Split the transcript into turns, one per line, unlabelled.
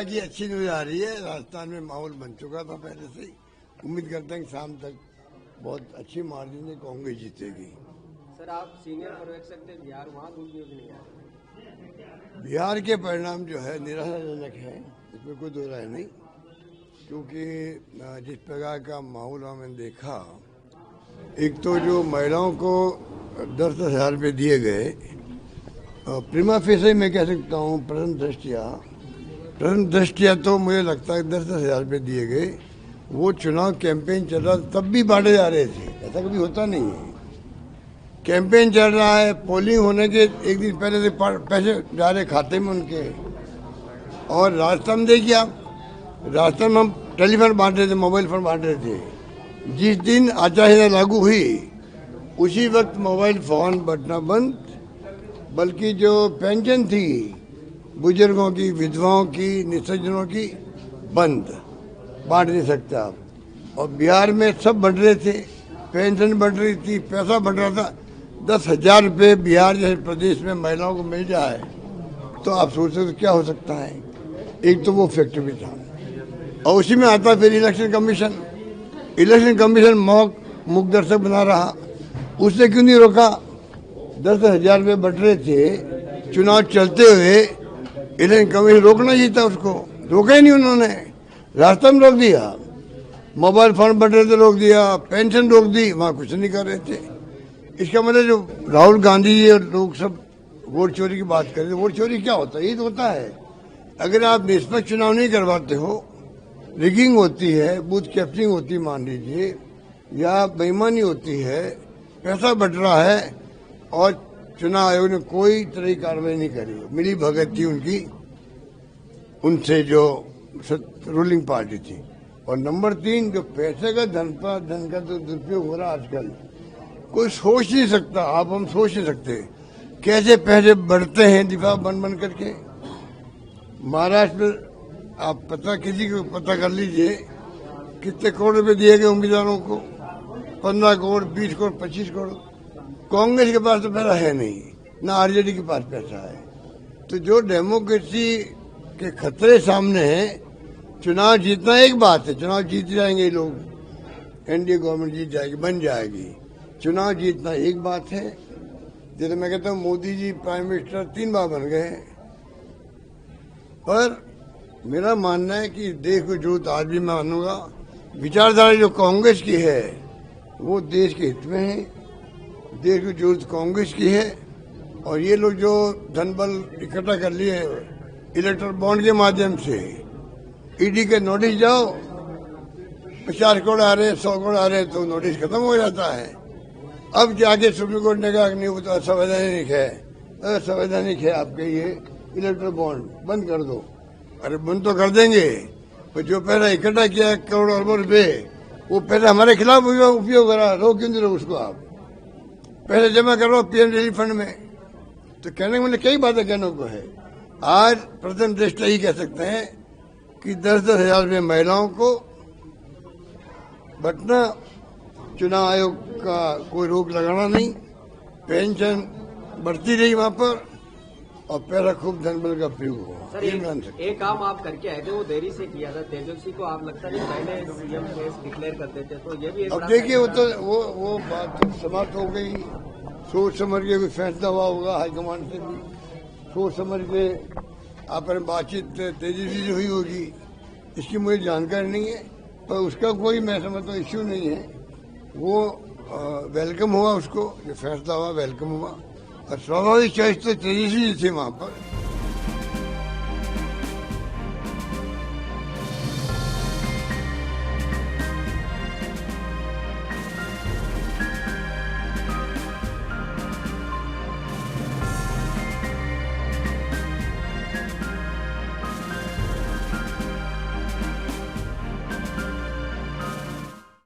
सपा की अच्छी न्यूज आ रही है। राजस्थान में माहौल बन चुका था पहले से ही। उम्मीद करते हैं कि शाम तक बहुत अच्छी मार्जिन से कांग्रेस जीतेगी।
सर, आप सीनियर पर्यवेक्षक थे बिहार, वहाँ दूर क्यों नहीं आ रहे?
बिहार के परिणाम जो है निराशाजनक है, इसमें कोई दो राय नहीं। क्योंकि जिस प्रकार का माहौल हमने देखा, एक तो जो महिलाओं को 10-10 हजार रुपये दिए गए, प्रीमा फेसे मैं कह सकता हूँ प्रथम दृष्टिया तो मुझे लगता है 10-10 हजार रुपये दिए गए। वो चुनाव कैंपेन चल रहा तब भी बांटे जा रहे थे, ऐसा कभी होता नहीं है। कैंपेन चल रहा है, पोलिंग होने के एक दिन पहले से पैसे जा रहे खाते में उनके। और राजस्थान देखिए आप, राजस्थान में हम टेलीफोन बांट रहे थे, मोबाइल फोन बांट रहे थे। जिस दिन आचार संहिता लागू हुई उसी वक्त मोबाइल फोन बटना बंद, बल्कि जो पेंशन थी बुजुर्गों की, विधवाओं की, निसज्जनों की, बंद, बांट नहीं सकते आप। और बिहार में सब बढ़ रहे थे, पेंशन बढ़ रही थी, पैसा बढ़ रहा था। 10,000 रुपये बिहार जैसे प्रदेश में महिलाओं को मिल जाए तो आप सोच सकते क्या हो सकता है। एक तो वो फैक्टर भी था, और उसी में आता फिर इलेक्शन कमीशन मूक दर्शक बना रहा। उसने क्यों नहीं रोका? 10,000 रुपये बढ़ रहे थे, चुनाव चलते हुए इलेक्शन कमीशन रोकना ही था, उसको रोका ही नहीं उन्होंने, रास्ता में रोक दिया। मोबाइल फोन बढ़ रहे थे, रोक दिया। पेंशन रोक दी, वहाँ कुछ नहीं कर रहे थे। इसका मतलब जो राहुल गांधी जी और लोग सब वोट चोरी की बात कर रहे थे, वोट चोरी क्या होता है? ये तो होता है, अगर आप निष्पक्ष चुनाव नहीं करवाते हो, रिगिंग होती है, बूथ कैप्चरिंग होती है मान लीजिए, या बेईमानी होती है, पैसा बढ़ रहा है, और चुनाव आयोग ने कोई तरह की कार्रवाई नहीं करी, मिली भगत थी उनकी उनसे जो रूलिंग पार्टी थी। और नंबर 3, जो पैसे का धन का तो दुरुपयोग हो रहा आजकल, कोई सोच नहीं सकता। आप हम सोच नहीं सकते कैसे पैसे बढ़ते हैं दिफा बन करके। महाराष्ट्र में आप किसी को पता कर लीजिए कितने करोड़ रुपए दिए गए उम्मीदवारों को, 15 करोड़, 20 करोड़, 25 करोड़। कांग्रेस के पास तो पैसा है नहीं, ना आरजेडी के पास पैसा है। तो जो डेमोक्रेसी के खतरे सामने है, चुनाव जीतना एक बात है, चुनाव जीत जाएंगे ये लोग, एनडीए गवर्नमेंट जीत जाएगी, बन जाएगी। चुनाव जीतना एक बात है। जैसे मैं कहता हूँ मोदी जी प्राइम मिनिस्टर 3 बार बन गए, पर मेरा मानना है कि देश को जरूरत, आज भी मैं मानूंगा, विचारधारा जो कांग्रेस की है वो देश के हित में है। देश की जरूरत कांग्रेस की है। और ये लोग जो धन बल इकट्ठा कर लिए इलेक्ट्रल बॉन्ड के माध्यम से, ईडी के नोटिस जाओ, 50 करोड़ आ रहे, 100 करोड़ आ रहे, तो नोटिस खत्म हो जाता है। अब जाके सुप्रीम कोर्ट ने कहा नहीं, वो तो असंवैधानिक है, आपके ये इलेक्ट्रल बॉन्ड बंद कर दो। अरे बंद तो कर देंगे, पर जो पैसा इकट्ठा किया करोड़ अरबों रुपए, वो पैसा हमारे खिलाफ उपयोग करा, रोक क्यों नहीं रहो उसको? आप पैसे जमा करो पीएम रिलीफ फंड में। तो कहने के मतलब कई बातें कहने को है। आज प्रथम दृष्टया ही कह सकते हैं कि 10-10 हजार रुपये महिलाओं को बटना, चुनाव आयोग का कोई रोक लगाना नहीं, पेंशन बढ़ती रही वहां पर, और पैसा खूब धनबल का प्रयोग हुआ।
सर, एक काम आप करके आए थे, वो देरी से किया था। तेजस्वी को आप लगता नहीं पहले सीएम डिक्लेयर कर देते, तो ये भी
अब देखिए वो बात तो समाप्त हो गई। सोच समझ के कोई फैसला हुआ होगा हाईकमान से भी, सोच समझ के आपने बातचीत तेजस्वी से हुई होगी, इसकी मुझे जानकारी नहीं है, पर उसका कोई मैं समझता हूँ इश्यू नहीं है। वो वेलकम हुआ, उसको जो फैसला हुआ वेलकम हुआ, और स्वाभाविक चॉइस तो तेजस्वी थी वहां पर।